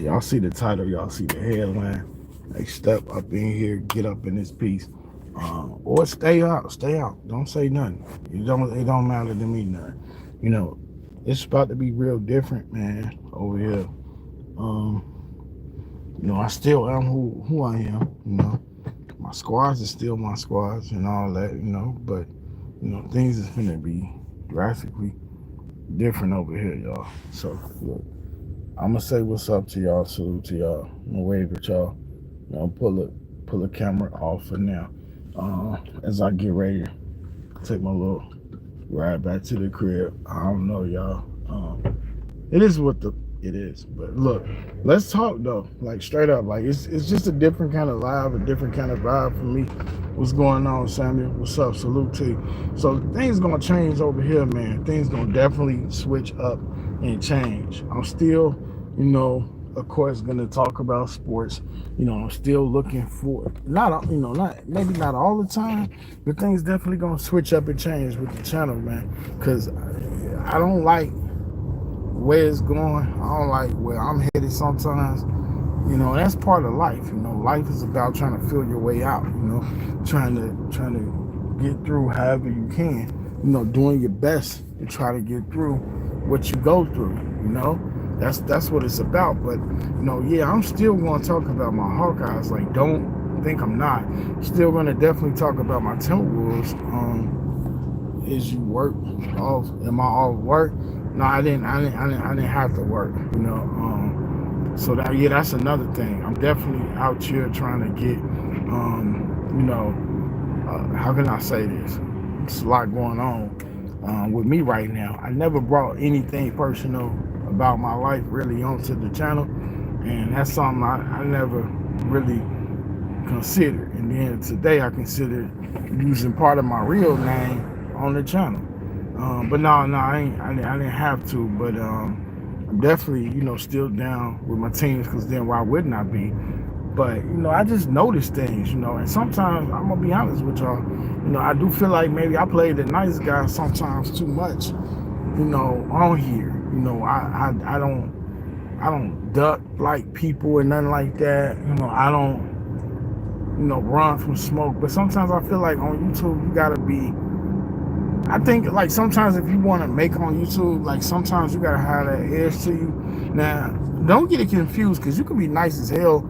Y'all see the title, y'all see the headline. Like, step up in here, get up in this piece. Or stay out, stay out. Don't say nothing. It don't matter to me none. You know, it's about to be real different, man, over here. Um, I still am who I am, My squads is still my squads and all that, but things is gonna be drastically different over here, y'all. So look, I'm gonna say what's up to y'all, salute to y'all, I'm gonna wave at y'all. Pull the camera off for now. As I get ready to take my little ride back to the crib. I don't know, y'all. It is what it is. But look, let's talk though. Like straight up, like it's just a different kind of live, a different kind of vibe for me. What's going on, Samuel? What's up? Salute to you. So things gonna change over here, man. Things gonna definitely switch up and change. I'm still, of course, gonna talk about sports. I'm still looking for not maybe not all the time, but things definitely gonna switch up and change with the channel, man. Cause I don't like where it's going. I don't like where I'm headed sometimes. That's part of life. Life is about trying to feel your way out. Trying to get through however you can. Doing your best to try to get through what you go through. That's what it's about. But yeah, I'm still going to talk about my Hawkeyes. Like, don't think I'm not. Still going to definitely talk about my Timberwolves. Is you work off? Am I off work? No, I didn't. I didn't have to work. So that's another thing. I'm definitely out here trying to get. How can I say this? There's a lot going on with me right now. I never brought anything personal about my life really onto the channel, and that's something I never really considered. And then today I considered using part of my real name on the channel. But no, I didn't have to. But I'm definitely, still down with my teams because then why wouldn't I be? But I just notice things, and sometimes I'm gonna be honest with y'all. I do feel like maybe I play the nice guy sometimes too much, on here. I don't duck like people and nothing like that. I don't run from smoke. But sometimes I feel like on YouTube you gotta be. I think like sometimes if you want to make on YouTube, like sometimes you gotta have that edge to you. Now, don't get it confused because you can be nice as hell.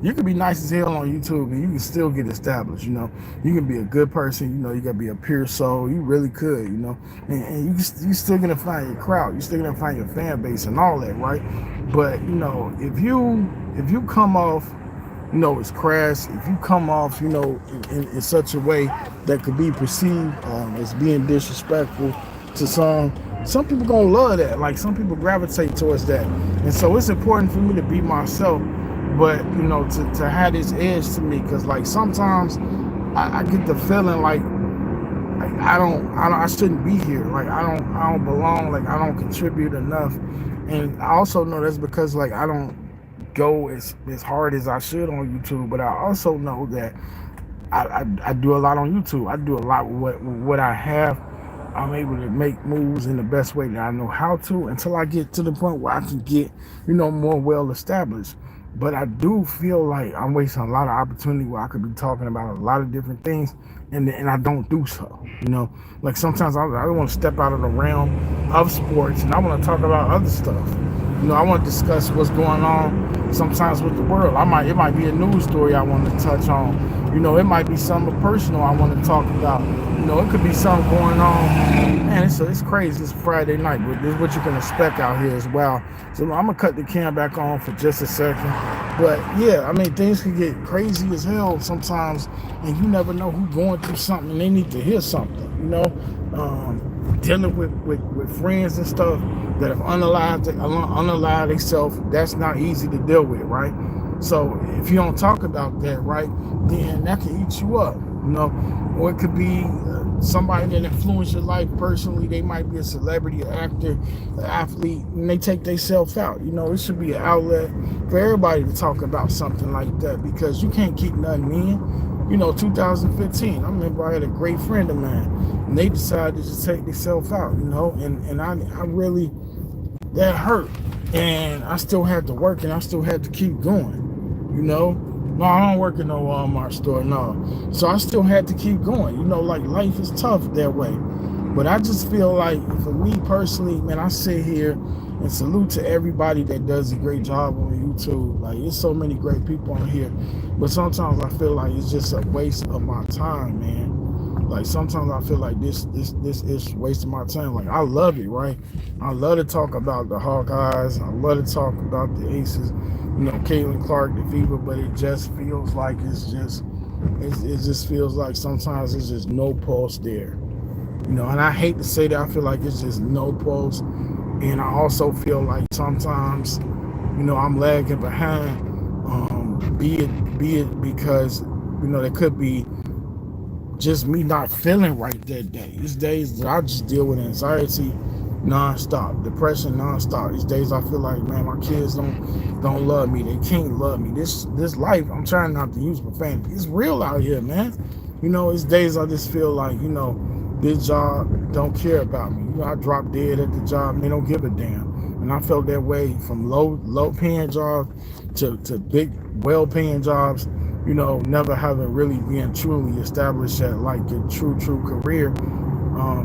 You can be nice as hell on YouTube and you can still get established. You can be a good person. You gotta be a pure soul. You really could. And you still gonna find your crowd. You still gonna find your fan base and all that, right? But if you come off it's crass. If you come off, in such a way that could be perceived as being disrespectful to some people gonna love that. Like some people gravitate towards that, and so it's important for me to be myself. But to have this edge to me, because like sometimes I get the feeling like I shouldn't be here. Like I don't belong. Like I don't contribute enough, and I also know that's because like I don't go as hard as I should on YouTube, but I also know that I do a lot on YouTube. I do a lot with what I have. I'm able to make moves in the best way that I know how to until I get to the point where I can get, more well established. But I do feel like I'm wasting a lot of opportunity where I could be talking about a lot of different things and I don't do so. Like sometimes I want to step out of the realm of sports and I want to talk about other stuff. I want to discuss what's going on sometimes with the world. It might be a news story I want to touch on. It might be something personal I want to talk about. It could be something going on. Man, it's crazy. It's Friday night, but this is what you can expect out here as well. So I'm gonna cut the cam back on for just a second. But yeah, I mean things can get crazy as hell sometimes, and you never know who's going through something and they need to hear something. Dealing with friends and stuff that have unalived themselves, that's not easy to deal with, right? So if you don't talk about that, right, then that can eat you up, or it could be somebody that influenced your life personally. They might be a celebrity, an actor, an athlete, and they take themselves out. It should be an outlet for everybody to talk about something like that because you can't keep nothing in. 2015, I remember I had a great friend of mine, and they decided to take themselves out, and I really that hurt. And I still had to work and I still had to keep going, you know. No, I don't work in no Walmart store, no. So I still had to keep going, you know, like life is tough that way. But I just feel like for me personally, man, I sit here and salute to everybody that does a great job on YouTube. Like, there's so many great people on here. But sometimes I feel like it's just a waste of my time, man. Like sometimes I feel like this is wasting my time. Like I love it, right? I love to talk about the Hawkeyes. I love to talk about the Aces. You know, Caitlin Clark, the Fever. But it just feels like it just feels like sometimes there's just no pulse there. You know, and I hate to say that. I feel like it's just no pulse. And I also feel like sometimes, you know, I'm lagging behind. Be it because, you know, there could be just me not feeling right that day. These days that I just deal with anxiety nonstop, depression nonstop. These days I feel like, man, my kids don't love me. They can't love me. This life, I'm trying not to use profanity. It's real out here, man. You know, it's days I just feel like, you know, this job don't care about me. You know, I drop dead at the job and they don't give a damn. And I felt that way from low paying jobs to big well paying jobs. You know, never having really been truly established at like a true career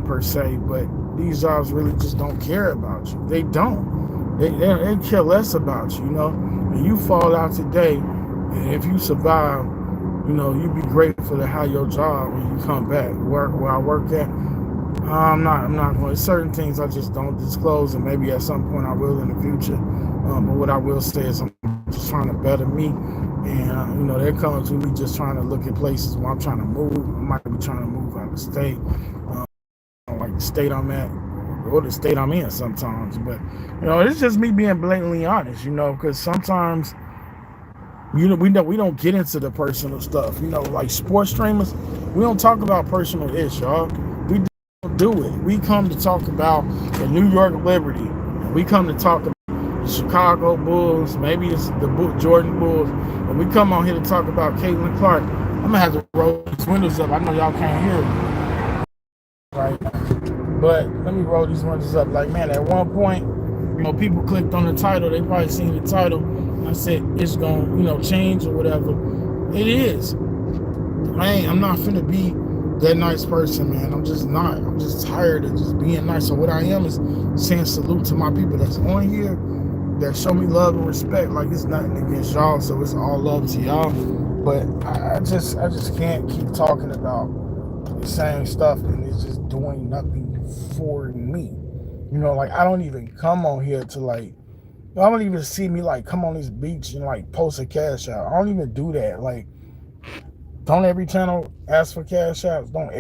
per se. But these jobs really just don't care about you. They don't. They care less about you. You know, and you fall out today, and if you survive, you know, you be grateful to have your job when you come back. Where I work at, I'm not going. Certain things I just don't disclose, and maybe at some point I will in the future. But what I will say is I'm just trying to better me, and you know, there comes with me just trying to look at places where I'm trying to move. I might be trying to move out of state, like the state I'm at or the state I'm in sometimes. But you know, it's just me being blatantly honest. You know, because sometimes, you know, we don't get into the personal stuff. You know, like sports streamers, we don't talk about personal issues, y'all. We don't do it. We come to talk about the New York Liberty. We come to talk about the Chicago Bulls. Maybe it's the Jordan Bulls. And we come on here to talk about Caitlin Clark. I'm gonna have to roll these windows up. I know y'all can't hear me right now, but let me roll these windows up. Like, man, at one point, you know, people clicked on the title. They probably seen the title. I said it's gonna, you know, change or whatever. It is. Man, I'm not finna be that nice person, man. I'm just not. I'm just tired of just being nice. So what I am is saying salute to my people that's on here, that show me love and respect. Like, it's nothing against y'all, so it's all love to y'all. But I just can't keep talking about the same stuff and it's just doing nothing for me. You know, like I don't even come on here to like, I don't even see me like come on this beach and like post a cash out. I don't even do that. Like, don't every channel ask for cash outs? Don't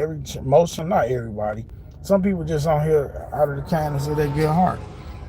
not everybody. Some people just on here out of the kindness of their good heart.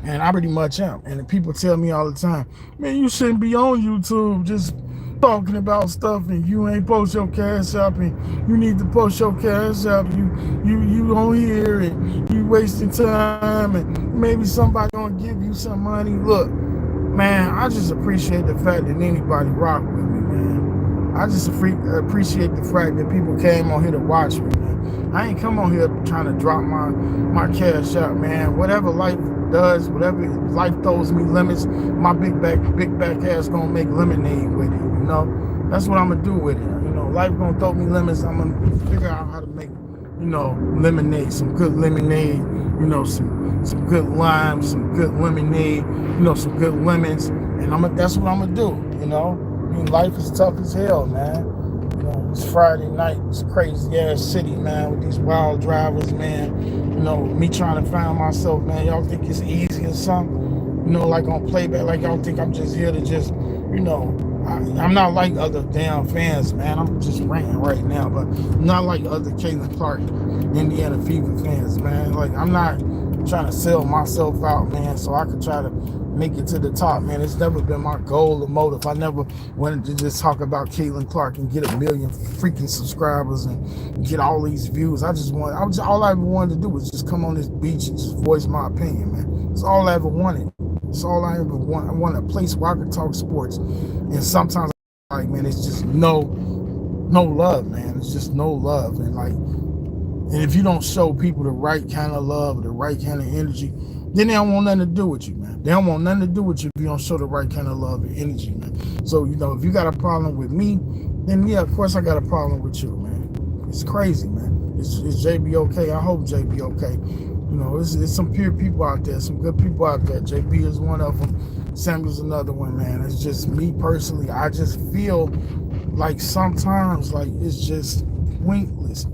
And I pretty much am. And people tell me all the time, man, you shouldn't be on YouTube just talking about stuff and you ain't post your cash app and you need to post your cash app. You on here and you wasting time and maybe somebody gonna give you some money. Look, man, I just appreciate the fact that anybody rock with me, man. I just appreciate the fact that people came on here to watch me, man. I ain't come on here trying to drop my cash out, man. Whatever life does, whatever life throws me lemons, my big back ass gonna make lemonade with it, you know? That's what I'm gonna do with it. You know, life gonna throw me lemons, I'm gonna figure out how to make, you know, lemonade, some good lemonade, you know, some good lime, some good lemonade, you know, some good lemons, and that's what I'm gonna do, you know? I mean, life is tough as hell, man. You know, it's Friday night, it's crazy ass city, man, with these wild drivers, man. You know, me trying to find myself, man. Y'all think it's easy or something? You know, like on playback, like y'all think I'm just here to just, you know, I'm not like other damn fans, man. I'm just ranting right now, but I'm not like other Caitlin Clark, Indiana Fever fans, man. Like, I'm not trying to sell myself out, man, so I could try to make it to the top, man. It's never been my goal or motive. I never wanted to just talk about Caitlin Clark and get 1 million freaking subscribers and get all these views. All I ever wanted to do was just come on this beach and just voice my opinion, man. That's all I ever wanted. That's all I ever want. I want a place where I could talk sports. And sometimes, like, man, it's just no love, man. It's just no love. And like, and if you don't show people the right kind of love or the right kind of energy, then they don't want nothing to do with you, man. They don't want nothing to do with you if you don't show the right kind of love and energy, man. So, if you got a problem with me, then yeah, of course I got a problem with you, man. It's crazy, man. Is JB okay? I hope JB okay. It's some pure people out there, some good people out there. JB is one of them. Samuel's another one, man. It's just me personally. I just feel like sometimes, like, it's just pointless.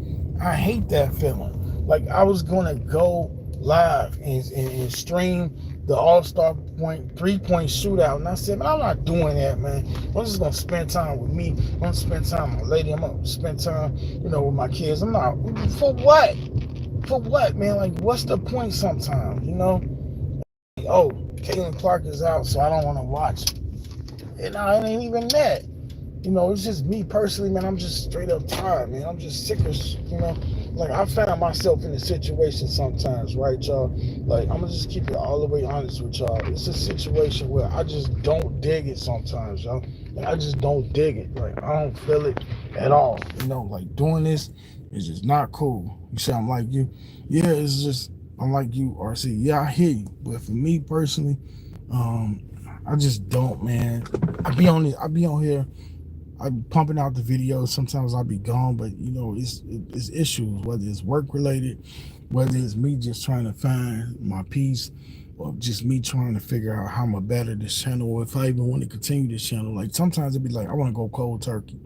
I hate that feeling. Like, I was gonna go live and stream the All-Star point 3-point shootout, and I said, man, I'm not doing that, man. I'm just gonna spend time with me. I'm gonna spend time with my lady. I'm gonna spend time, with my kids. I'm not for what? For what, man? Like, what's the point sometimes, Oh, Caitlin Clark is out, so I don't want to watch it. And it ain't even that. It's just me personally, man. I'm just straight up tired, man. I'm just sick of, like, I found myself in a situation sometimes, right, y'all? Like, I'm gonna just keep it all the way honest with y'all. It's a situation where I just don't dig it sometimes, y'all. Like, I just don't dig it. Like, I don't feel it at all. Like, doing this is just not cool. You say I'm like you? Yeah, it's just I'm like you, RC. Yeah, I hear you. But for me personally, I just don't, man. I be on here. I'm pumping out the videos. Sometimes I'll be gone, but it's issues, whether it's work related, whether it's me just trying to find my peace, or just me trying to figure out how I'm gonna better this channel, or if I even want to continue this channel. Like, sometimes it'd be like I want to go cold turkey,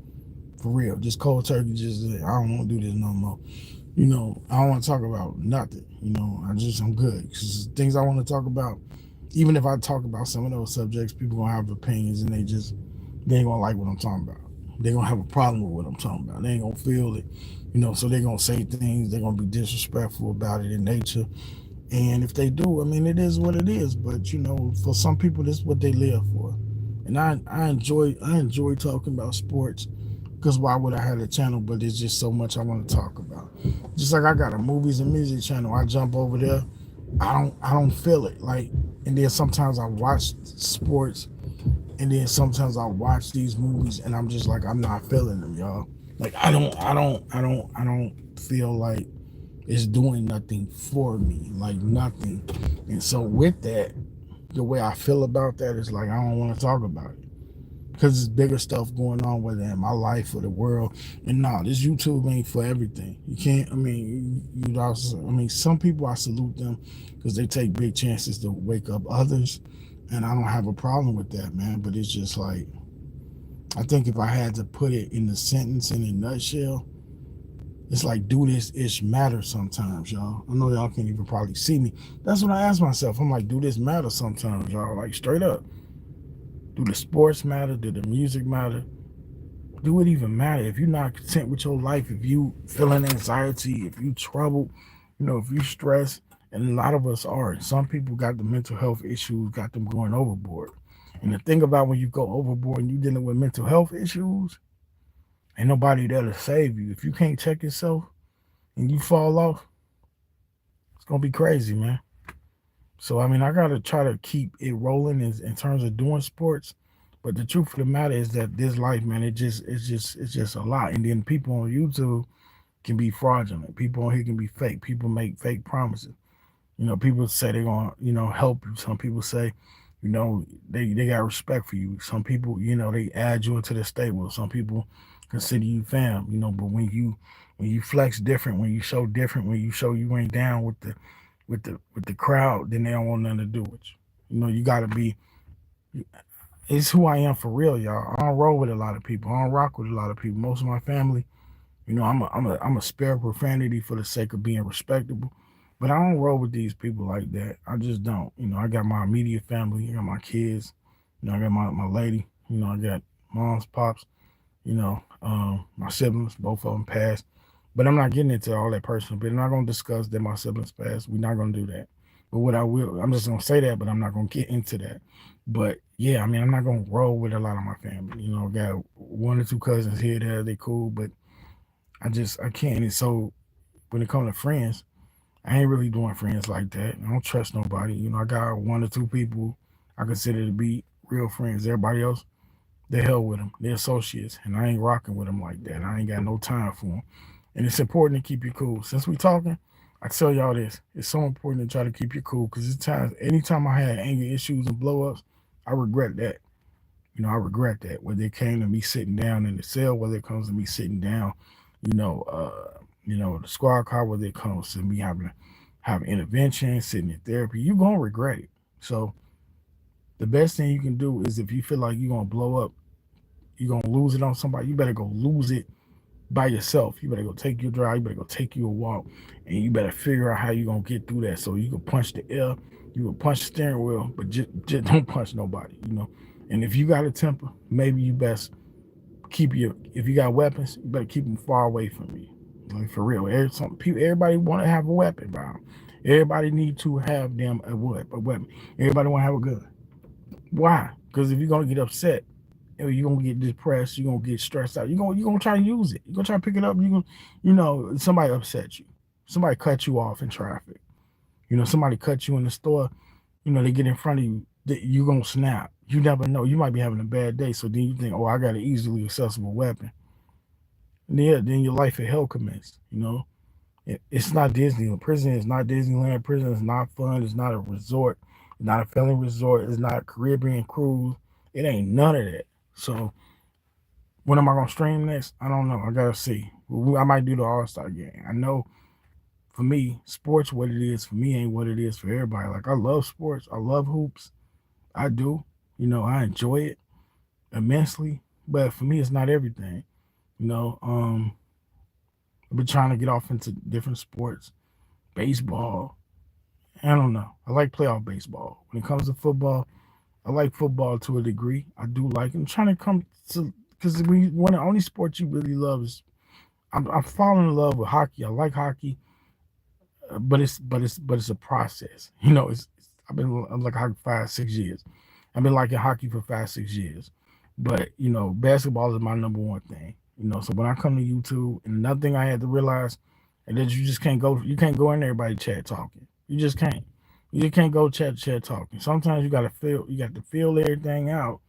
for real, just cold turkey. Just I don't want to do this no more. I don't want to talk about nothing. I'm good because things I want to talk about. Even if I talk about some of those subjects, people gonna have opinions, and they ain't gonna like what I'm talking about. They're gonna have a problem with what I'm talking about. They ain't gonna feel it, so they're gonna say things, they're gonna be disrespectful about it in nature. And if they do, I mean, it is what it is. But for some people, this is what they live for. And I enjoy talking about sports, because why would I have a channel? But there's just so much I want to talk about. Just like I got a movies and music channel, I jump over there. I don't feel it. Like, and then sometimes I watch sports, and then sometimes I watch these movies, and I'm just like, I'm not feeling them, y'all. Like, I don't feel like it's doing nothing for me, like nothing. And so with that, the way I feel about that is like I don't want to talk about it, because there's bigger stuff going on, whether in my life or the world. And no, this YouTube ain't for everything. You can't. I mean, some people, I salute them because they take big chances to wake up others, and I don't have a problem with that, man. But it's just like, I think if I had to put it in the sentence, in a nutshell, it's like, do this ish matter sometimes, y'all. I know y'all can't even probably see me. That's what I ask myself. I'm like, do this matter sometimes, y'all? Like, straight up. Do the sports matter? Do the music matter? Do it even matter? If you're not content with your life, if you feeling anxiety, if you troubled, if you stressed, and a lot of us are. Some people got the mental health issues, got them going overboard. And the thing about when you go overboard and you dealing with mental health issues, ain't nobody there to save you. If you can't check yourself and you fall off, it's gonna be crazy, man. So I mean, I gotta try to keep it rolling in terms of doing sports. But the truth of the matter is that this life, man, it's just a lot. And then people on YouTube can be fraudulent. People on here can be fake. People make fake promises. People say they're gonna, help you. Some people say, they got respect for you. Some people, they add you into the stable. Some people consider you fam. But when you flex different, when you show different, when you show you ain't down with the crowd, then they don't want nothing to do with you. You gotta be. It's who I am for real, y'all. I don't roll with a lot of people. I don't rock with a lot of people. Most of my family, I'm a spare profanity for the sake of being respectable. But I don't roll with these people like that. I just don't. I got my immediate family. I got my kids. I got my lady. I got moms, pops. My siblings. Both of them passed. But I'm not getting into all that personal. But I'm not gonna discuss that my siblings passed. We're not gonna do that. But what I will, I'm just gonna say that, but I'm not gonna get into that. But yeah, I mean, I'm not gonna roll with a lot of my family. I got one or two cousins here, there, they cool, but I can't. And so when it comes to friends, I ain't really doing friends like that. I don't trust nobody. I got one or two people I consider to be real friends. Everybody else, the hell with them. They're associates, and I ain't rocking with them like that. I ain't got no time for them. And it's important to keep you cool. Since we talking, I tell y'all this, it's so important to try to keep your cool because it's times, anytime I had anger issues and blow ups, I regret that. I regret that. Whether it came to me sitting down in the cell, whether it comes to me sitting down, the squad car, whether it comes to me having to have intervention, sitting in therapy, you're gonna regret it. So the best thing you can do is if you feel like you're gonna blow up, you're gonna lose it on somebody, you better go lose it by yourself. You better go take your drive, you better go take you a walk, and you better figure out how you're gonna get through that. So you can punch the air, you can punch the steering wheel, but just don't punch nobody. And if you got a temper, maybe you best keep your, if you got weapons, you better keep them far away from you. Like for real. Everybody want to have a weapon, bro. Everybody need to have them a weapon. Everybody want to have a gun. Why? Because if you're gonna get upset, you're gonna get depressed, you're gonna get stressed out, you're gonna try to use it. You're gonna try to pick it up, somebody upset you. Somebody cut you off in traffic. Somebody cut you in the store, they get in front of you, you're gonna snap. You never know. You might be having a bad day. So then you think, oh, I got an easily accessible weapon. And then your life in hell commenced. It's not Disney. Prison is not Disneyland. Prison is not fun. It's not a resort. It's not a family resort. It's not a Caribbean cruise. It ain't none of that. So when am I gonna stream next? I don't know. I gotta see. I might do the All-Star game. I know for me, sports what it is for me ain't what it is for everybody. Like I love sports. I love hoops. I do. I enjoy it immensely. But for me it's not everything. You know, um, I've been trying to get off into different sports. Baseball. I don't know. I like playoff baseball. When it comes to football, I like football to a degree. I do like it. I'm trying to come to because one of the only sports you really love is I'm falling in love with hockey. I like hockey, but it's a process. I've been I'm like hockey 5 6 years. I've been liking hockey for 5 6 years, but basketball is my number one thing. So when I come to YouTube, and another thing I had to realize, and that you can't go in everybody chat talking. You just can't. You just can't go chat talking. Sometimes you got to feel everything out.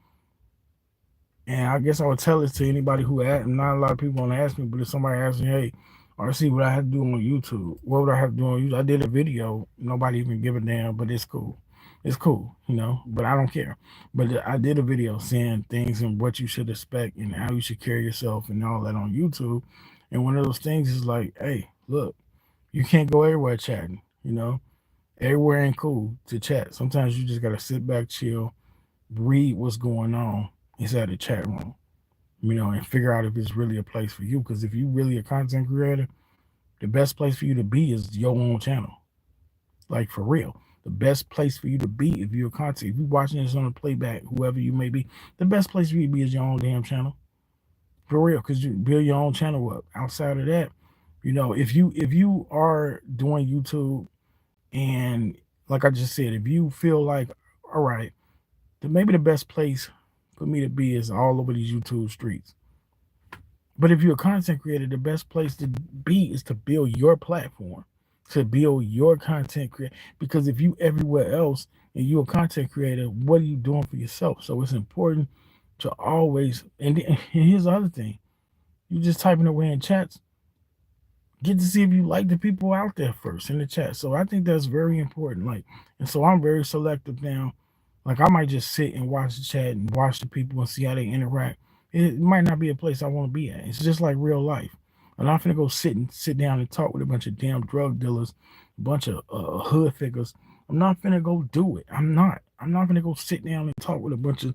And I guess I would tell this to anybody who asked. Not a lot of people want to ask me, but if somebody asks me, hey, RC, what I have to do on YouTube? What would I have to do on YouTube? I did a video. Nobody even give a damn, but it's cool. It's cool, but I don't care. But I did a video saying things and what you should expect and how you should carry yourself and all that on YouTube. And one of those things is like, hey, look, you can't go everywhere chatting. Everywhere ain't cool to chat. Sometimes you just gotta sit back, chill, read what's going on inside the chat room, and figure out if it's really a place for you. Because if you really a content creator, the best place for you to be is your own channel. Like for real. The best place for you to be if you're a content, if you're watching this on a playback, whoever you may be, the best place for you to be is your own damn channel. For real, because you build your own channel up. Outside of that, if you are doing YouTube and like I just said, if you feel like, all right, then maybe the best place for me to be is all over these YouTube streets. But if you're a content creator, the best place to be is to build your platform, to build your content creator. Because if you everywhere else and you're a content creator, what are you doing for yourself? So it's important to always, and here's the other thing, you just typing away in chats, get to see if you like the people out there first in the chat. So I think that's very important. And so I'm very selective now. Like I might just sit and watch the chat and watch the people and see how they interact. It might not be a place I want to be at. It's just like real life. I'm not gonna go sit down and talk with a bunch of damn drug dealers, a bunch of hood figures. I'm not gonna go do it. I'm not. I'm not gonna go sit down and talk with a bunch of,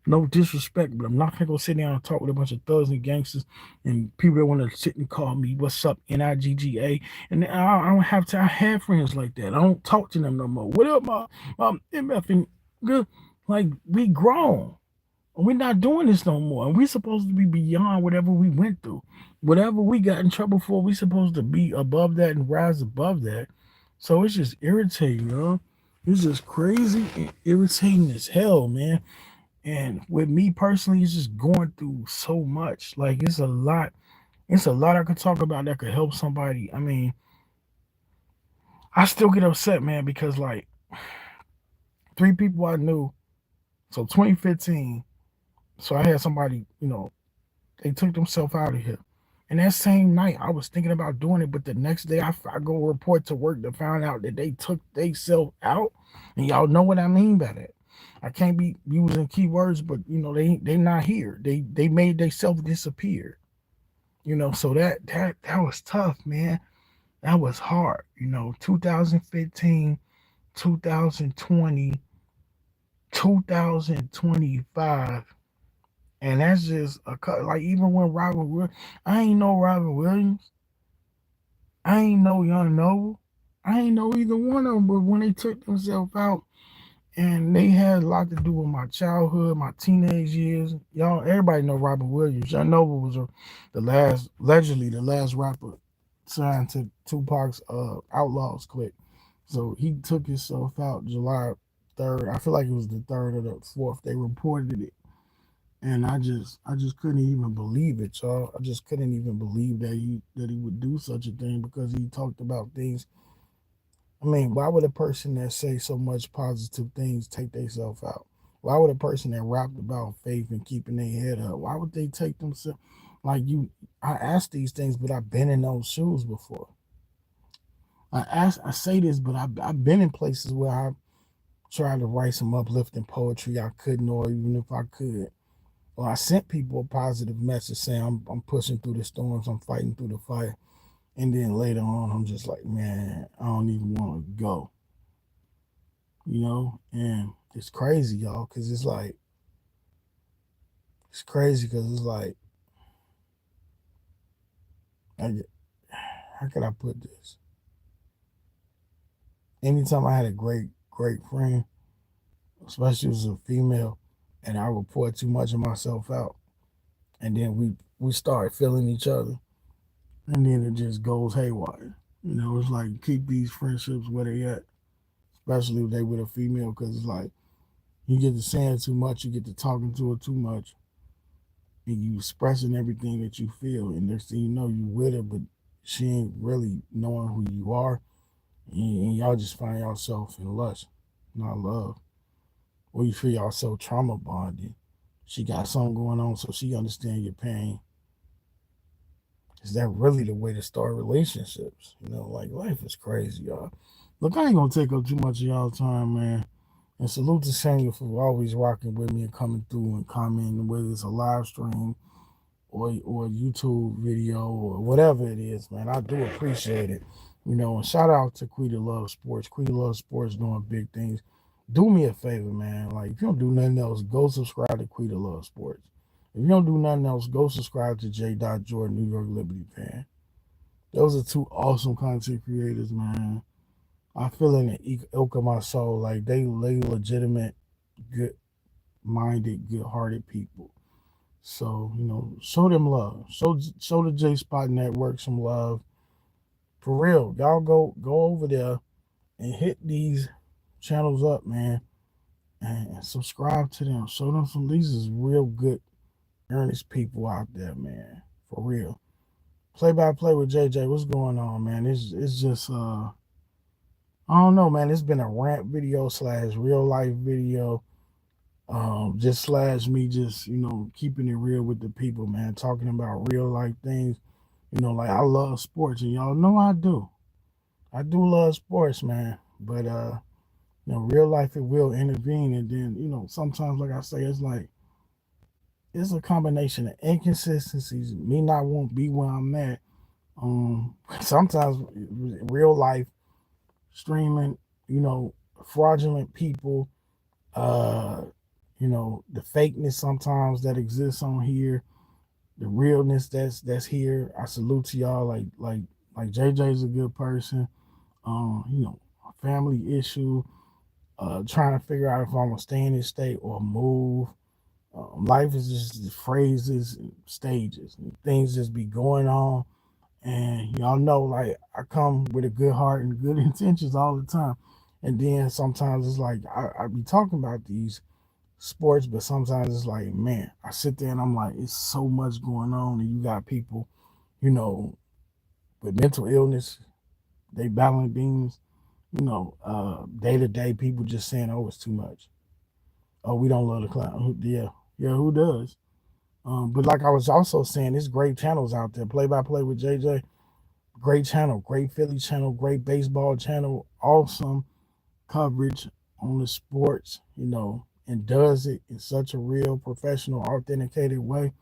no disrespect, but I'm not gonna go sit down and talk with a bunch of thugs and gangsters and people that want to sit and call me what's up NIGGA. And I don't have to. I have friends like that. I don't talk to them no more. What up, my MF and good? Like we grown. We're not doing this no more. And we're supposed to be beyond whatever we went through. Whatever we got in trouble for, we're supposed to be above that and rise above that. So it's just irritating. It's just crazy and irritating as hell, man. And with me personally, it's just going through so much. Like it's a lot. It's a lot I could talk about that could help somebody. I mean, I still get upset, man, because like 3 people I knew. So 2015. So I had somebody, they took themselves out of here. And that same night, I was thinking about doing it, but the next day I go report to work to find out that they took themselves out. And y'all know what I mean by that. I can't be using keywords, but they not here. They made themselves disappear. So that was tough, man. That was hard. 2015, 2020, 2025. And that's just like even when Robin Williams, I ain't know Robin Williams. I ain't know Young Noble. I ain't know either one of them. But when they took themselves out, and they had a lot to do with my childhood, my teenage years. Y'all, everybody know Robin Williams. Young Noble was allegedly the last rapper signed to Tupac's Outlaws clique. So he took himself out July 3rd. I feel like it was the 3rd or the 4th. They reported it. And I just couldn't even believe it, y'all. I just couldn't even believe that he would do such a thing because he talked about things. I mean, why would a person that say so much positive things take themselves out? Why would a person that rapped about faith and keeping their head up, why would they take themselves like you? I ask these things, but I've been in those shoes before. I say this, but I've been in places where I tried to write some uplifting poetry I couldn't, or even if I could. Or I sent people a positive message saying I'm pushing through the storms, I'm fighting through the fire. And then later on, I'm just like, man, I don't even want to go, And it's crazy, y'all, because it's crazy because it's like, I, how could I put this? Anytime I had a great friend, especially if it was a female, and I would pour too much of myself out, and then we start feeling each other, and then it just goes haywire. It's like keep these friendships where they at, especially if they with a female, because it's like you get to saying too much, you get to talking to her too much, and you expressing everything that you feel, and next thing you know, you with her, but she ain't really knowing who you are, and y'all just find yourself in lust, not love, or you feel y'all so trauma bonded. She got something going on, so she understand your pain. Is that really the way to start relationships? Like life is crazy, y'all. Look, I ain't gonna take up too much of y'all time, man. And salute to Samuel for always rocking with me and coming through and commenting, whether it's a live stream or a YouTube video or whatever it is, man. I do appreciate it. And shout out to Quita Love Sports. Quita Love Sports doing big things. Do me a favor, man. Like, if you don't do nothing else, go subscribe to Quita Love Sports. If you don't do nothing else, go subscribe to J. Jordan, New York Liberty fan. Those are two awesome content creators, man. I feel in the ilk of my soul, like they legitimate, good minded, good hearted people. So, show them love. Show the J Spot Network some love. For real. Y'all go over there and hit these channels up, man. And subscribe to them. Show them some these is real good, earnest people out there, man. For real. Play by play with JJ. What's going on, man? It's just I don't know, man. It's been a rant video / real life video. Just / me just, keeping it real with the people, man. Talking about real life things. Like I love sports and y'all know I do. I do love sports, man. But real life it will intervene and then, sometimes like I say, it's a combination of inconsistencies, me not want to be where I'm at. Sometimes real life streaming, fraudulent people, uh, the fakeness sometimes that exists on here, the realness that's here. I salute to y'all. Like JJ's a good person. Family issue. Trying to figure out if I'm gonna stay in this state or move. Life is just phrases, and stages, and things just be going on. And y'all know, like I come with a good heart and good intentions all the time. And then sometimes it's like I be talking about these sports, but sometimes it's like, man, I sit there and I'm like, it's so much going on, and you got people, you know, with mental illness, they battling demons, day to day people just saying, oh, it's too much. Oh, we don't love the clown. Yeah, who does? But like I was also saying, there's great channels out there. Play by play with JJ, great channel, great Philly channel, great baseball channel, awesome coverage on the sports, and does it in such a real, professional, authenticated way.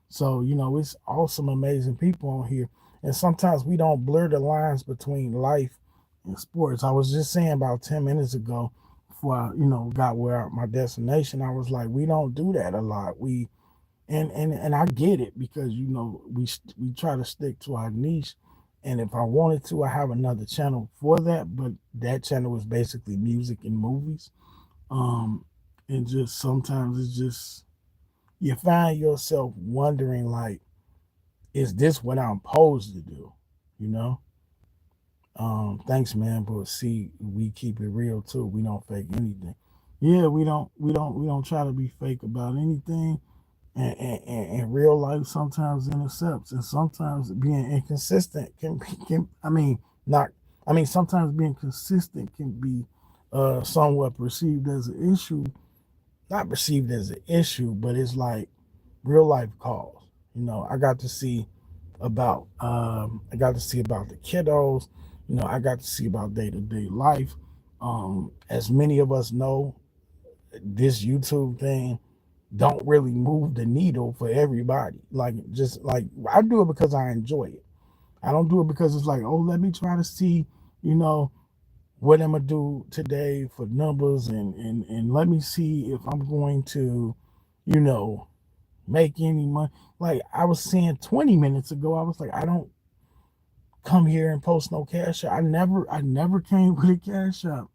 So, it's awesome, amazing people on here. And sometimes we don't blur the lines between life and sports. I was just saying about 10 minutes ago before I, got where my destination, I was like, we don't do that a lot. And I get it because we try to stick to our niche. And if I wanted to, I have another channel for that, but that channel is basically music and movies. Um, and just sometimes it's just you find yourself wondering like, is this what I'm supposed to do? You know? Thanks, man. But see, we keep it real too. We don't fake anything. Yeah, we don't try to be fake about anything. And real life sometimes intercepts, and sometimes being inconsistent can I mean not I mean sometimes being consistent can be somewhat perceived as an issue, not perceived as an issue, but it's like real life calls. I got to see about the kiddos. I got to see about day to day life. As many of us know, this YouTube thing don't really move the needle for everybody. Like just like I do it because I enjoy it. I don't do it because it's like, oh, let me try to see, you know, what I'm gonna do today for numbers and let me see if I'm going to, you know, make any money. Like I was saying 20 minutes ago, I was like, I don't come here and post no cash app. I never came with a cash app,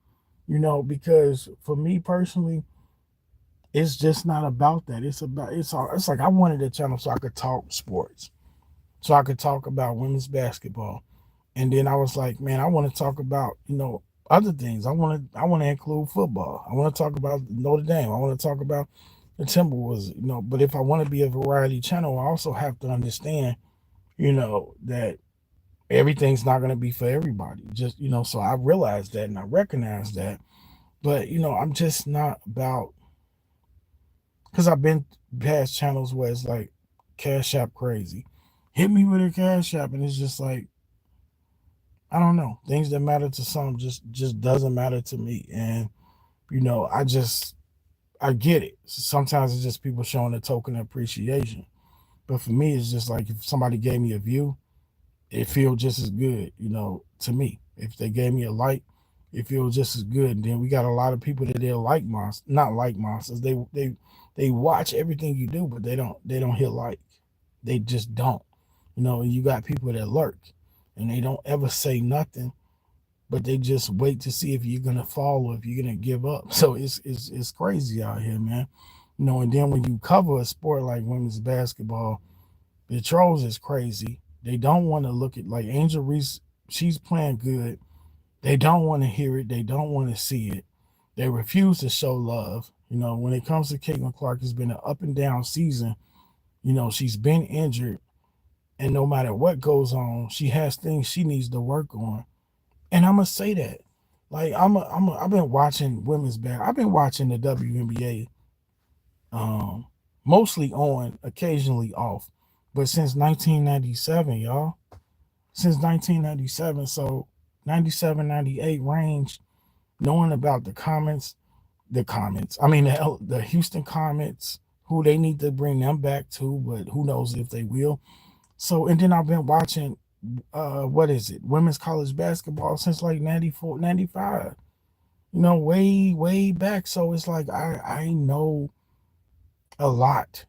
because for me personally, it's just not about that. It's like I wanted a channel so I could talk sports, so I could talk about women's basketball, and then I was like, man, I want to talk about other things. I want to include football. I want to talk about Notre Dame. I want to talk about the Timberwolves. But if I want to be a variety channel, I also have to understand, that everything's not going to be for everybody. Just so I realized that and I recognize that. But I'm just not about because I've been past channels where it's like Cash App crazy. Hit me with a Cash App, and it's just like I don't know. Things that matter to some just doesn't matter to me, and I get it. Sometimes it's just people showing a token of appreciation, but for me, it's just like if somebody gave me a view, it feels just as good, to me. If they gave me a like, it feels just as good. And then we got a lot of people that they like monsters, not like monsters. They watch everything you do, but they don't hit like. They just don't. And you got people that lurk and they don't ever say nothing, but they just wait to see if you're gonna fall or if you're gonna give up. So it's crazy out here, man. And then when you cover a sport like women's basketball, the trolls is crazy. They don't want to look at like Angel Reese. She's playing good. They don't want to hear it. They don't want to see it. They refuse to show love. When it comes to Caitlin Clark, it's been an up and down season. She's been injured, and no matter what goes on, she has things she needs to work on. And I'm gonna say that, like I've been watching women's back. I've been watching the WNBA, mostly on, occasionally off, but since 1997, y'all. Since 1997, so 97, 98 range, knowing about the Houston Comets, who they need to bring them back to, but who knows if they will. So, and then I've been watching, what is it, women's college basketball since like 94, 95. Way, way back. So it's like I know a lot,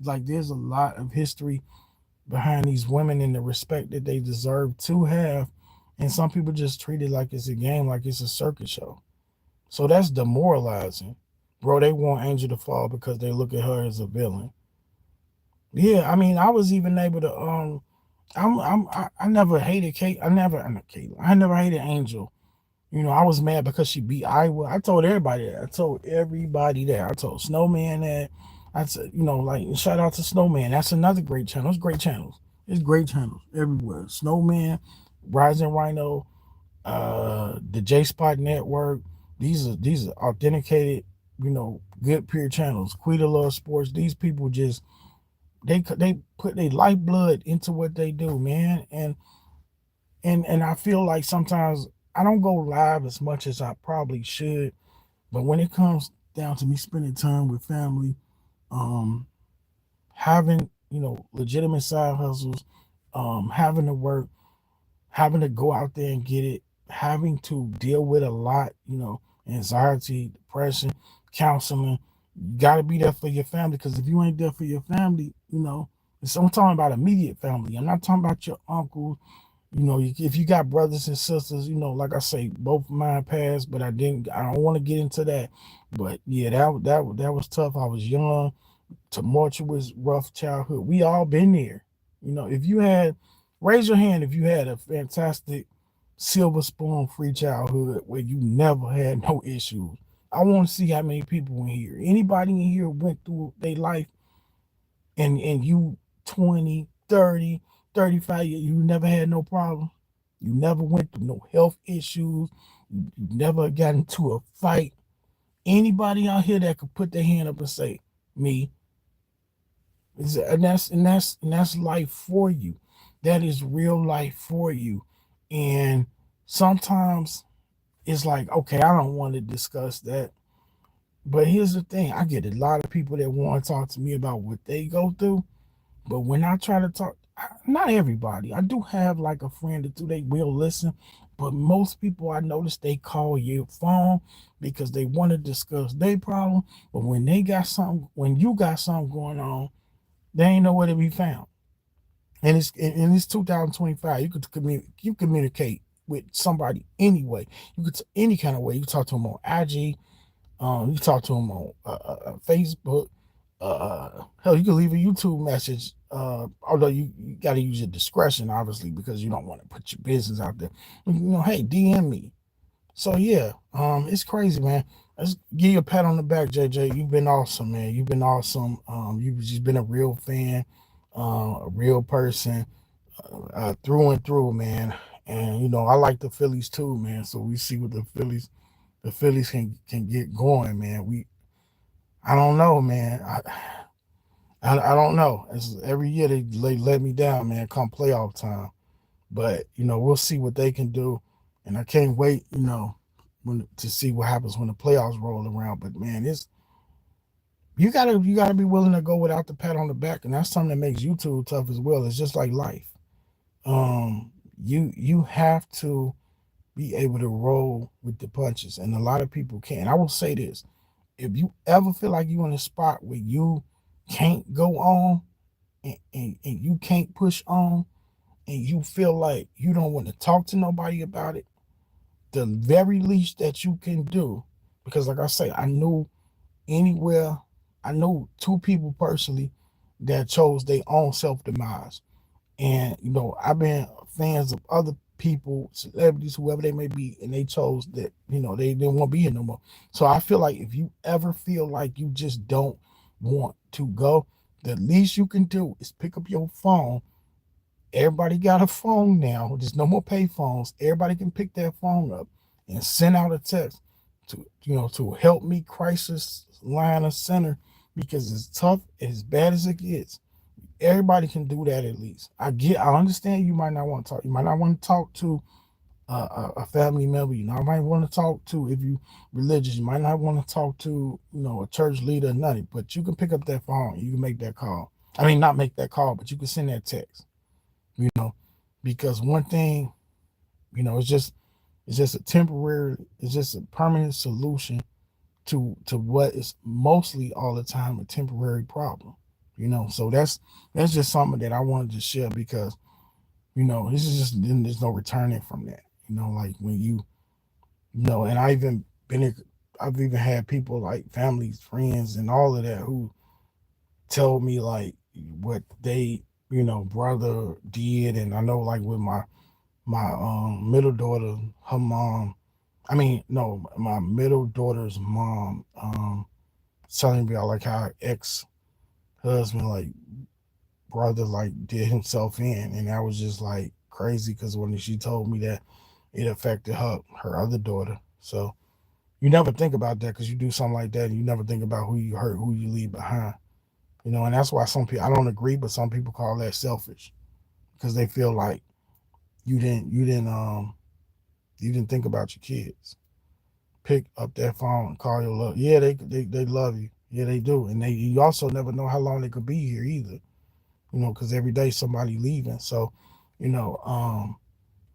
like there's a lot of history behind these women and the respect that they deserve to have. And some people just treat it like it's a game, like it's a circus show. So that's demoralizing. Bro, they want Angel to fall because they look at her as a villain. Yeah, I mean, I was even able to I never hated Kate. I never hated Angel. I was mad because she beat Iowa. I told everybody that. I told everybody that. I told Snowman that. I said, like shout out to Snowman. That's another great channel. It's great channels. It's great channels everywhere. Snowman, Rising Rhino, the J Spot Network. These are authenticated, good peer channels. Quita Love Sports. These people just they put their lifeblood into what they do, man. And I feel like sometimes I don't go live as much as I probably should, but when it comes down to me spending time with family, um, having legitimate side hustles, having to work, having to go out there and get it, having to deal with a lot, anxiety, depression, counseling. You got to be there for your family, because if you ain't there for your family, I'm talking about immediate family. I'm not talking about your uncles. If you got brothers and sisters, like I say, both of mine passed, but I didn't. I don't want to get into that. But yeah, that was tough. I was young, tumultuous, rough childhood. We all been there. If you had, raise your hand if you had a fantastic silver spoon free childhood where you never had no issues. I want to see how many people in here. Anybody in here went through their life and you 20, 30, 35 years, you never had no problem. You never went through no health issues. You never got into a fight. Anybody out here that could put their hand up and say, me, and that's life for you. That is real life for you. And sometimes it's like, okay, I don't want to discuss that. But here's the thing, I get a lot of people that want to talk to me about what they go through. But when I try to talk, not everybody. I do have like a friend or two, they will listen. But most people, I notice, they call your phone because they want to discuss their problem. But when you got something going on, they ain't nowhere to be found. And it's 2025. You communicate with somebody anyway. You could any kind of way. You talk to them on IG. You talk to them on Facebook. Hell, you can leave a YouTube message. Although you got to use your discretion, obviously, because you don't want to put your business out there. Hey, DM me. So yeah, it's crazy, man. Let's give you a pat on the back, JJ. You've been awesome, man. You've been awesome. You've just been a real fan, a real person, through and through, man. And I like the Phillies too, man. So we see what the Phillies can get going, man. I don't know, man. I don't know. Every year they let me down, man. Come playoff time, but we'll see what they can do, and I can't wait, to see what happens when the playoffs roll around. But man, it's you gotta be willing to go without the pat on the back, and that's something that makes YouTube tough as well. It's just like life. You have to be able to roll with the punches, and a lot of people can't. I will say this: if you ever feel like you're in a spot where you can't go on, and you can't push on, and you feel like you don't want to talk to nobody about it, the very least that you can do, because like I say, anywhere, I know two people personally that chose their own self demise. And I've been fans of other people, celebrities, whoever they may be, and they chose that, they didn't want to be here no more. So I feel like if you ever feel like you just don't want to go, the least you can do is pick up your phone. Everybody got a phone now. There's no more pay phones. Everybody can pick their phone up and send out a text to help me crisis line of center, because it's tough, as bad as it gets. Everybody can do that at least. I understand you might not want to talk. You might not want to talk to a family member. You might want to talk to, if you religious, you might not want to talk to, a church leader or nothing. But you can pick up that phone. You can make that call. I mean, not make that call, but you can send that text. You know, because one thing, it's just a temporary, it's just a permanent solution to what is mostly all the time a temporary problem. So that's just something that I wanted to share, because this is just, there's no returning from that. Like when and I've even had people like families, friends, and all of that who tell me like what they brother did. And I know, like with my middle daughter, her mom, I mean, no, my middle daughter's mom, telling me about like how her ex husband, like brother, like did himself in, and that was just like crazy, because when she told me that, it affected her other daughter. So you never think about that, because you do something like that, and you never think about who you hurt, who you leave behind. And that's why some people, I don't agree, but some people call that selfish because they feel like you didn't think about your kids. Pick up that phone and call your love. Yeah, they love you. Yeah, they do, and you also never know how long they could be here either. Because every day somebody leaving. So, you know,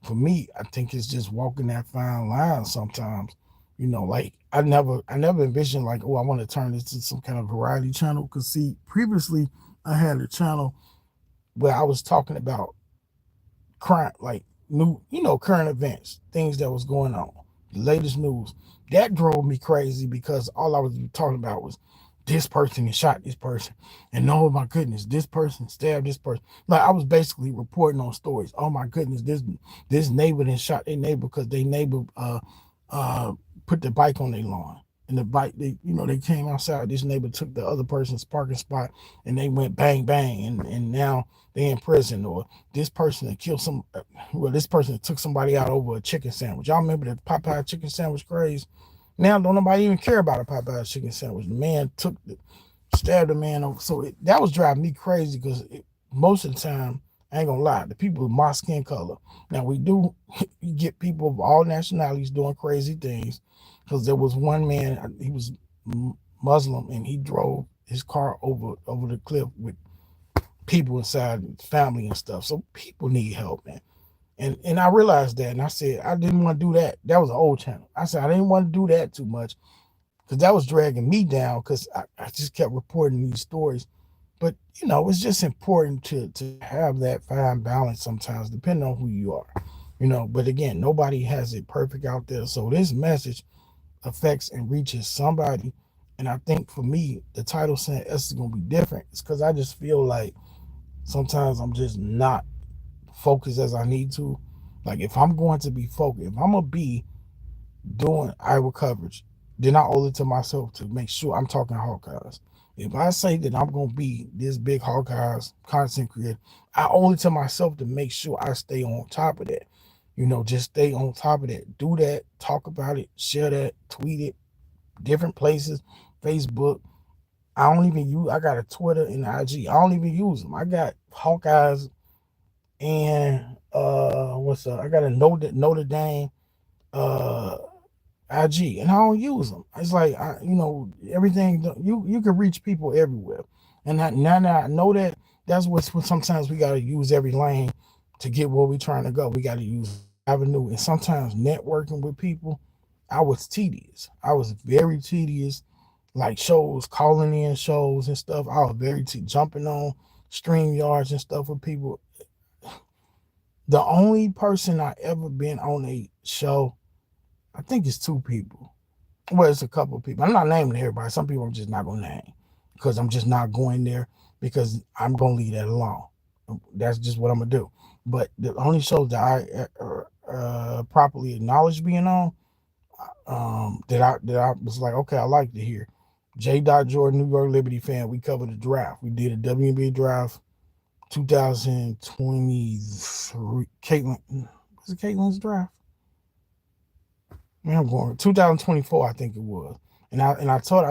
for me, I think it's just walking that fine line sometimes. Like I never envisioned like, oh, I want to turn this to some kind of variety channel. Cause see, previously I had a channel where I was talking about current, like new, current events, things that was going on, the latest news. That drove me crazy because all I was talking about was this person and shot this person, and oh my goodness, this person stabbed this person. Like I was basically reporting on stories. Oh my goodness, this neighbor then shot their neighbor because their neighbor uh put the bike on their lawn. And the bike, they came outside. This neighbor took the other person's parking spot, and they went bang bang, and now they in prison. Or this person that killed this person that took somebody out over a chicken sandwich. Y'all remember the Popeye chicken sandwich craze? Now don't nobody even care about a Popeye chicken sandwich. The man stabbed a man over. So that was driving me crazy because most of the time, I ain't gonna lie, the people with my skin color. Now we do get people of all nationalities doing crazy things. Because there was one man, he was Muslim, and he drove his car over the cliff with people inside, family and stuff. So people need help, man. And I realized that, and I said I didn't want to do that. That was an old channel. I said I didn't want to do that too much because that was dragging me down because I just kept reporting these stories. But it's just important to have that fine balance sometimes, depending on who you are. But again, nobody has it perfect out there. So this message affects and reaches somebody. And I think for me, the title saying S is gonna be different. It's because I just feel like sometimes I'm just not focused as I need to. Like if I'm going to be focused, if I'm gonna be doing Iowa coverage, then I owe it to myself to make sure I'm talking Hawkeyes. If I say that I'm gonna be this big Hawkeyes content creator, I owe it to myself to make sure I stay on top of that. Just stay on top of that. Do that, talk about it, share that, tweet it, different places, Facebook. I don't even use. I got a Twitter and IG. I don't even use them. I got Hawkeyes and what's up? I got a Notre Dame uh IG, and I don't use them. It's like everything. You can reach people everywhere, and now that I know that, that's what sometimes we got to use every lane to get where we trying to go. We got to use avenue, and sometimes networking with people. I was tedious. I was very tedious, like shows, calling in shows and stuff. I was very jumping on stream yards and stuff with people. The only person I ever been on a show, I think it's two people. Well, it's a couple of people. I'm not naming everybody. Some people I'm just not gonna name because I'm just not going there because I'm gonna leave that alone. That's just what I'm gonna do. But the only shows that I properly acknowledged being on, that I was like, okay, I like to hear. J. Jordan, New York Liberty fan. We covered the draft. We did a WNBA draft, 2023. Caitlin, was it Caitlin's draft? Man, I'm going 2024, I think it was. I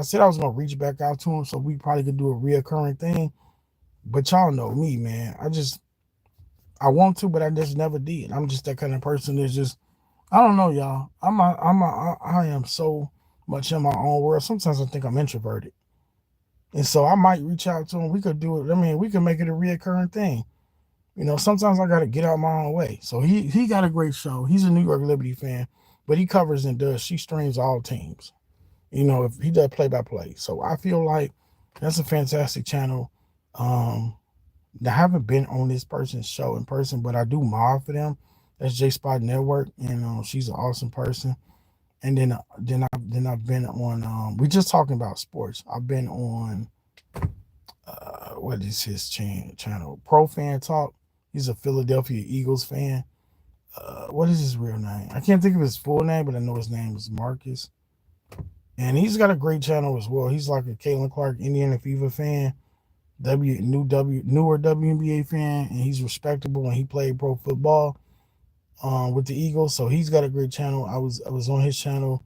said I was gonna reach back out to him so we probably could do a reoccurring thing. But y'all know me, man. I want to, but I just never did. I'm just that kind of person that's just, I don't know, y'all. I am so much in my own world. Sometimes I think I'm introverted. And so I might reach out to him. We could do it. I mean, we could make it a reoccurring thing. Sometimes I gotta get out my own way. So he got a great show. He's a New York Liberty fan, but he covers and does. She streams all teams. If he does play by play. So I feel like that's a fantastic channel. I haven't been on this person's show in person, but I do mod for them. That's J Spot Network, and she's an awesome person. And then I've been on. We just talking about sports. I've been on. What is his channel? Pro Fan Talk. He's a Philadelphia Eagles fan. What is his real name? I can't think of his full name, but I know his name is Marcus. And he's got a great channel as well. He's like a Caitlin Clark Indiana Fever fan, newer WNBA fan, and he's respectable when he played pro football with the Eagles. So he's got a great channel. I was on his channel.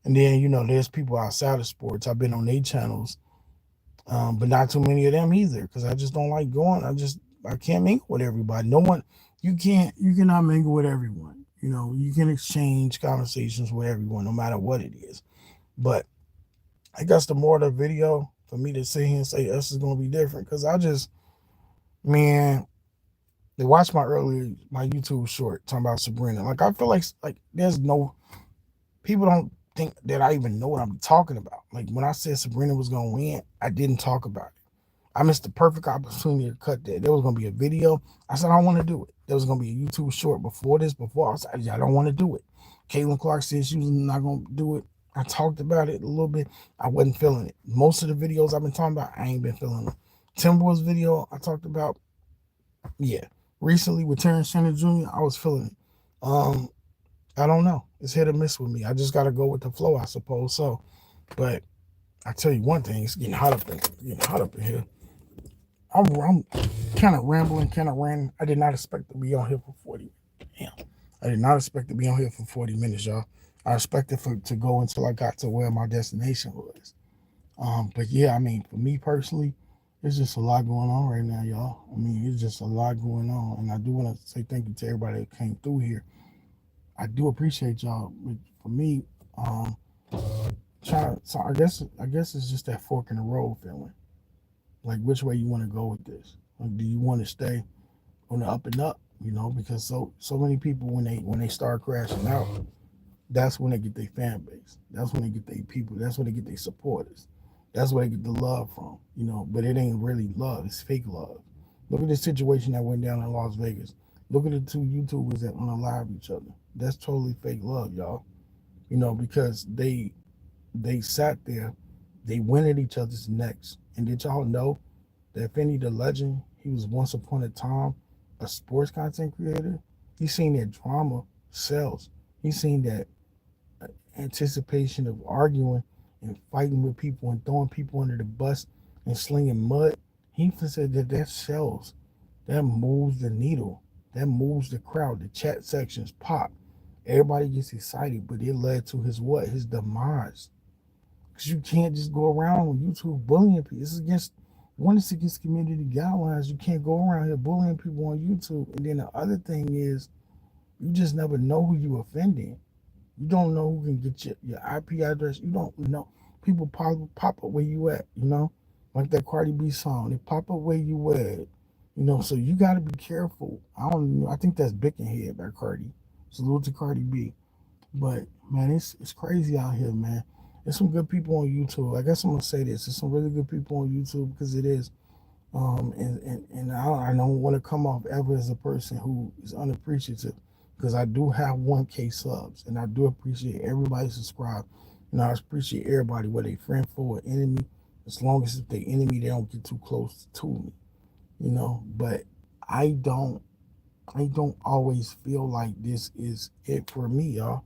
And then, there's people outside of sports. I've been on their channels. But not too many of them either, because I just don't like going. I can't mingle with everybody. No one, you cannot mingle with everyone. You know, you can exchange conversations with everyone, no matter what it is. But I guess the more the video for me to sit here and say us is gonna be different, because man, they watched my YouTube short talking about Sabrina. Like I feel like there's no people don't think that I even know what I'm talking about. Like when I said Sabrina was gonna win, I didn't talk about it. I missed the perfect opportunity to cut that. There was gonna be a video. I said I don't want to do it. There was gonna be a YouTube short before this. Before I said I don't want to do it. Caitlin Clark said she was not gonna do it. I talked about it a little bit. I wasn't feeling it. Most of the videos I've been talking about, I ain't been feeling them. Timberwolves video I talked about, yeah. Recently with Terrence Shannon Jr., I was feeling it. Um, I don't know. It's hit or miss with me. I just gotta go with the flow, I suppose. So, but I tell you one thing, it's getting hot up in here. I'm kind of rambling, kind of ranting. I did not expect to be on here for 40. Damn. I did not expect to be on here for 40 minutes, y'all. I expected to go until I got to where my destination was. But yeah, I mean, for me personally, there's just a lot going on right now, y'all. I mean, it's just a lot going on. And I do want to say thank you to everybody that came through here. I do appreciate y'all. But for me, um, so I guess it's just that fork in the road feeling. Like which way you want to go with this? Like, do you want to stay on the up and up? You know, because so many people when they start crashing out, that's when they get their fan base. That's when they get their people. That's when they get their supporters. That's where they get the love from. You know, but it ain't really love. It's fake love. Look at the situation that went down in Las Vegas. Look at the two YouTubers that unalive each other. That's totally fake love, y'all. You know, because they sat there, they went at each other's necks. And did y'all know that Finney the Legend, he was once upon a time a sports content creator? He's seen that drama sells. He's seen that anticipation of arguing and fighting with people and throwing people under the bus and slinging mud. He said that sells. That moves the needle. That moves the crowd. The chat sections pop. Everybody gets excited, but it led to his what? His demise. Because you can't just go around on YouTube bullying people. It's against community guidelines. You can't go around here bullying people on YouTube. And then the other thing is, you just never know who you offending. You don't know who can get your IP address. You don't know. People pop up where you at, you know? Like that Cardi B song. They pop up where you at. You know, so you gotta be careful. I think that's Bickenhead by Cardi. Salute to Cardi B. But man, it's crazy out here, man. There's some good people on YouTube. I guess I'm gonna say this. There's some really good people on YouTube because it is. And I don't want to come off ever as a person who is unappreciative because I do have 1K subs and I do appreciate everybody subscribed. And I appreciate everybody, whether they friend, foe, or enemy. As long as if they enemy, they don't get too close to me, you know. But I don't, I don't always feel like this is it for me, y'all.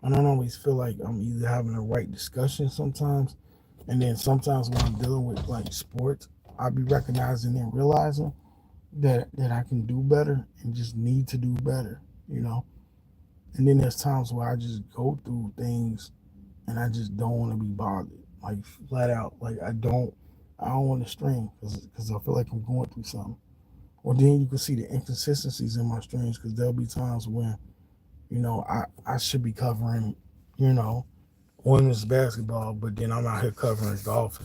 I don't always feel like I'm either having the right discussion sometimes, and then sometimes when I'm dealing with like sports, I'll be recognizing and realizing that I can do better and just need to do better, you know. And then there's times where I just go through things and I just don't want to be bothered, like flat out. Like I don't want to stream because I feel like I'm going through something. Or then you can see the inconsistencies in my streams because there'll be times when I should be covering, you know, women's basketball, but then I'm out here covering golf.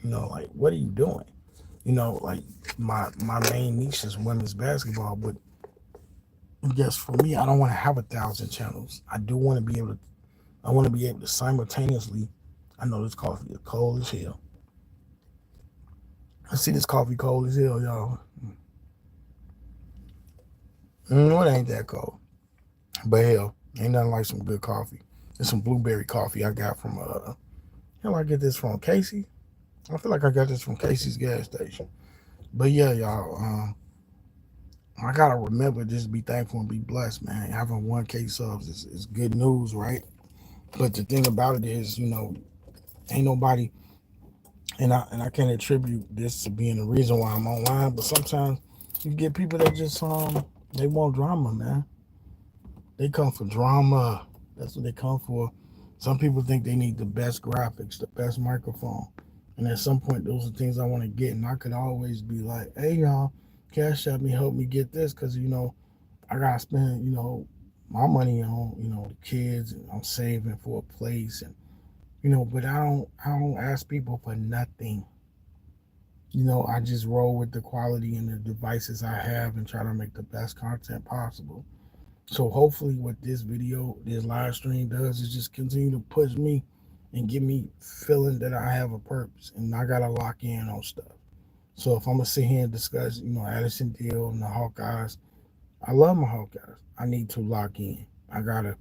Like what are you doing? Like my main niche is women's basketball, but I guess for me, I don't want to have 1,000 channels. I do want to be able to. I want to be able to simultaneously. I know this coffee is cold as hell. I see this coffee cold as hell, y'all. It ain't that cold, but hell, ain't nothing like some good coffee. There's some blueberry coffee I got from hell, I get this from Casey. I feel like I got this from Casey's gas station. But yeah, y'all, I gotta remember just be thankful and be blessed, man. Having 1K subs is good news, right? But the thing about it is, ain't nobody, and I can't attribute this to being the reason why I'm online. But sometimes you get people that just they want drama, man. They come for drama. That's what they come for. Some people think they need the best graphics, the best microphone. And at some point, those are things I want to get. And I could always be like, hey, y'all, cash out me, help me get this. Because, I got to spend, my money on, the kids. And I'm saving for a place. And, but I don't ask people for nothing. I just roll with the quality and the devices I have and try to make the best content possible. So hopefully what this live stream does is just continue to push me and give me feeling that I have a purpose and I gotta lock in on stuff. So if I'm gonna sit here and discuss, Addison Deal and the Hawkeyes, I love my Hawkeyes. I need to lock in. I gotta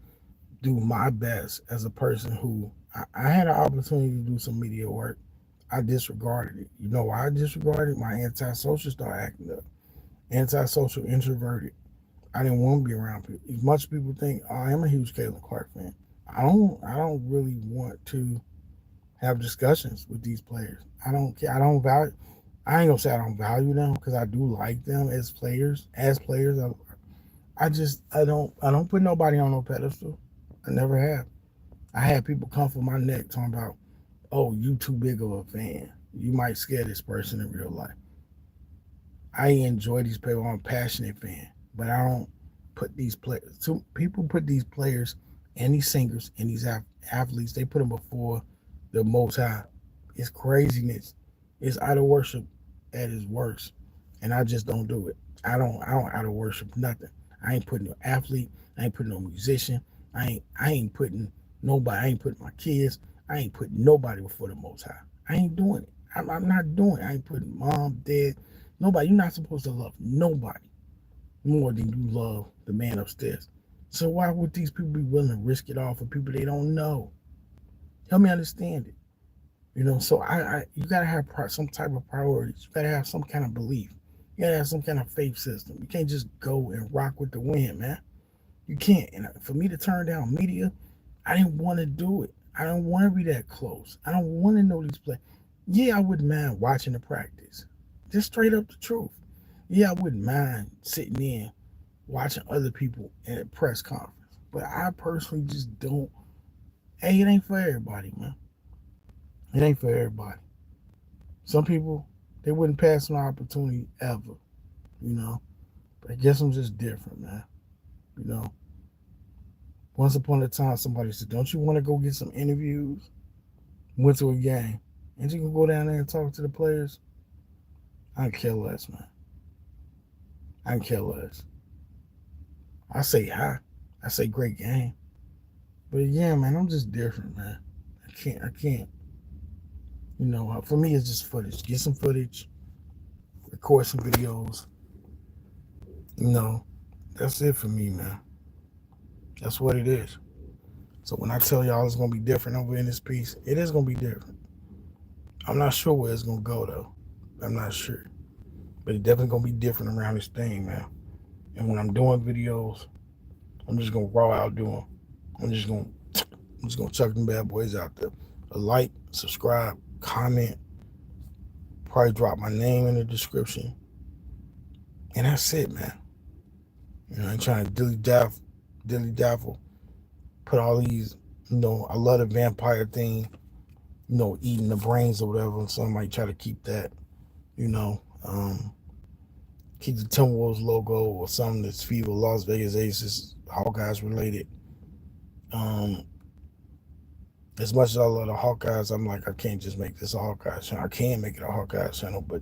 do my best as a person who I had an opportunity to do some media work. I disregarded it. You know why I disregarded it? My antisocial started acting up. Antisocial, introverted. I didn't want to be around people. As much people think, oh, I am a huge Caitlin Clark fan. I don't really want to have discussions with these players. I don't care. I don't value. I ain't gonna say I don't value them because I do like them as players. I don't put nobody on no pedestal. I never have. I had people come for my neck talking about, oh, you too big of a fan. You might scare this person in real life. I enjoy these people. I'm a passionate fan, but I don't put these players. So people put these players and these singers and these athletes. They put them before the Most High. It's craziness. It's out of worship at its worst, and I just don't do it. I don't out of worship nothing. I ain't putting no athlete. I ain't putting no musician. I ain't putting nobody. I ain't putting my kids. I ain't putting nobody before the Most High. I ain't doing it. I'm not doing it. I ain't putting mom, dad, nobody. You're not supposed to love nobody more than you love the man upstairs. So why would these people be willing to risk it all for people they don't know? Help me understand it. So you gotta have some type of priorities. You gotta have some kind of belief. You gotta have some kind of faith system. You can't just go and rock with the wind, man. You can't. And for me to turn down media, I didn't want to do it. I don't want to be that close. I don't want to know these players. Yeah, I wouldn't mind watching the practice. Just straight up the truth. Yeah, I wouldn't mind sitting in watching other people at a press conference. But I personally just don't. Hey, it ain't for everybody, man. It ain't for everybody. Some people, they wouldn't pass an opportunity ever, you know. But I guess I'm just different, man. You know. Once upon a time, somebody said, don't you want to go get some interviews? Went to a game. And you can go down there and talk to the players. I care less, man. I care less. I say hi. I say great game. But yeah, man, I'm just different, man. I can't. For me, it's just footage. Get some footage, record some videos. You know, that's it for me, man. That's what it is. So when I tell y'all it's going to be different over in this piece, it is going to be different. I'm not sure where it's going to go, though. I'm not sure. But it's definitely going to be different around this thing, man. And when I'm doing videos, I'm just going to raw out do them. I'm just going to chuck them bad boys out there. A like, subscribe, comment, probably drop my name in the description. And that's it, man. I ain't trying to dilly-daffle, put all these, I love the vampire thing, eating the brains or whatever. And some might try to keep that, keep the Timberwolves logo or something that's feed with Las Vegas Aces, Hawkeyes related. As much as I love the Hawkeyes, I'm like, I can't just make this a Hawkeyes channel. I can make it a Hawkeyes channel, but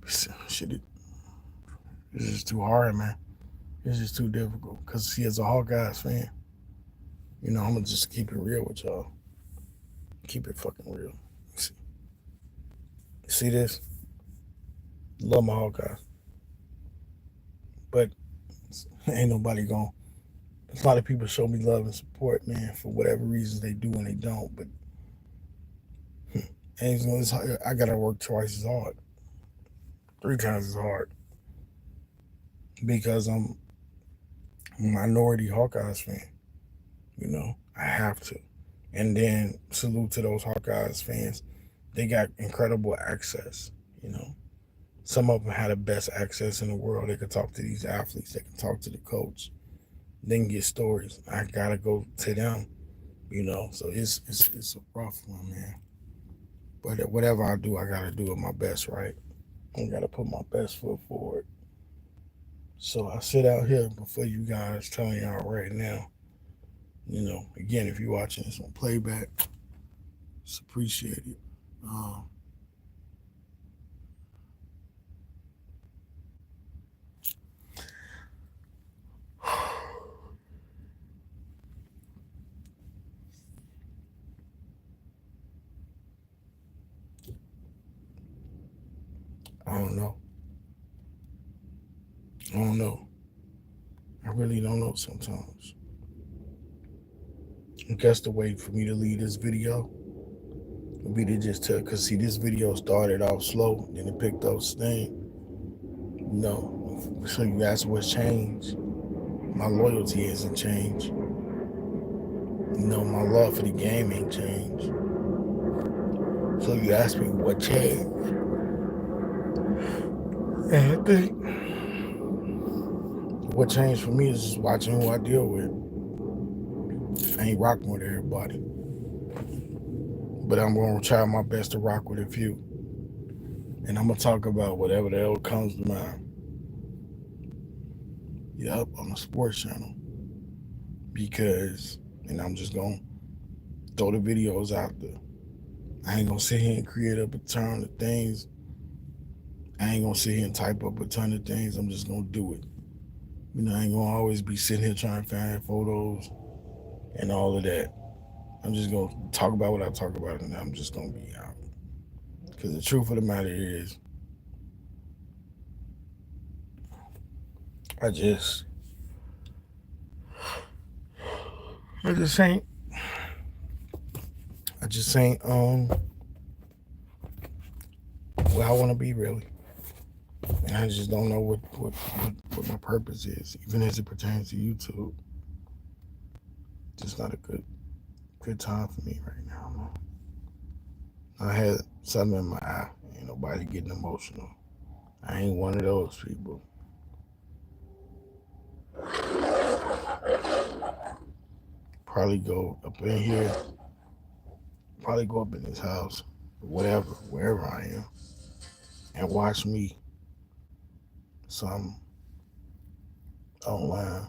shit, it's just too hard, man. It's just too difficult. Because, see, as a Hawkeyes fan, I'm going to just keep it real with y'all. Keep it fucking real. See this? Love my Hawkeyes. But ain't nobody going. A lot of people show me love and support, man, for whatever reasons they do and they don't. But I got to work twice as hard. 3 times as hard. Because I'm a minority Hawkeyes fan. I have to. And then salute to those Hawkeyes fans. They got incredible access, Some of them had the best access in the world. They could talk to these athletes. They can talk to the coach. They can get stories. I got to go to them So it's a rough one, man. But whatever I do, I gotta do it my best, right? I gotta put my best foot forward. So I sit out here before you guys telling y'all right now. Again, if you're watching this on playback, it's appreciated. Um, I don't know. I don't know. I really don't know sometimes. I guess the way for me to leave this video would be to just tell, because see, this video started off slow, then it picked up steam. So you ask what's changed. My loyalty hasn't changed. My love for the game ain't changed. So you ask me what changed. And I think what changed for me is just watching who I deal with. I ain't rocking with everybody. But I'm going to try my best to rock with a few. And I'm going to talk about whatever the hell comes to mind. Yep, on the sports channel. And I'm just going to throw the videos out there. I ain't going to sit here and create up a ton of things. I ain't going to sit here and type up a ton of things. I'm just going to do it. I ain't going to always be sitting here trying to find photos and all of that. I'm just going to talk about what I talk about, and I'm just going to be out. Because the truth of the matter is, I just ain't where I want to be, really. And I just don't know what my purpose is, even as it pertains to YouTube. Just not a good time for me right now, man. I had something in my eye. Ain't nobody getting emotional. I ain't one of those people. Probably go up in here. Probably go up in this house, wherever I am, and watch me some online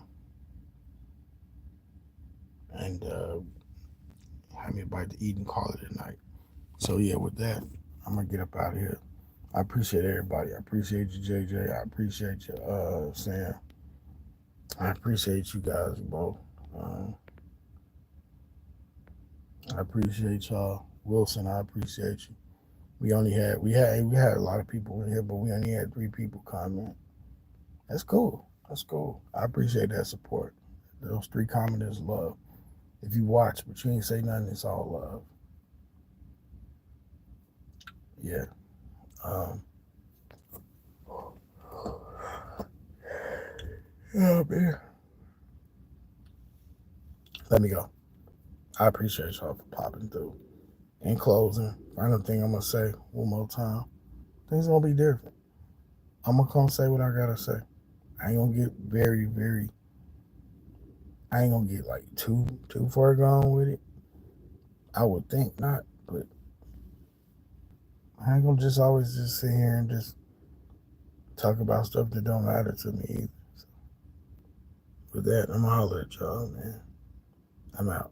and have me a bite to eat and call it a night. So yeah, with that, I'm gonna get up out of here. I appreciate everybody. I appreciate you, JJ. I appreciate you, Sam. I appreciate you guys both. Um, I appreciate y'all, Wilson. I appreciate you. We had a lot of people in here, but we only had 3 people comment. That's cool. That's cool. I appreciate that support. Those 3 commenters love. If you watch, but you ain't say nothing, it's all love. Yeah. Um, oh man. Let me go. I appreciate y'all for popping through. In closing, final thing I'm gonna say one more time. Things gonna be different. I'm gonna come say what I gotta say. I ain't gonna get I ain't gonna get like too far gone with it. I would think not, but I ain't gonna just always just sit here and just talk about stuff that don't matter to me either. So with that, I'm gonna holler at y'all, man. I'm out.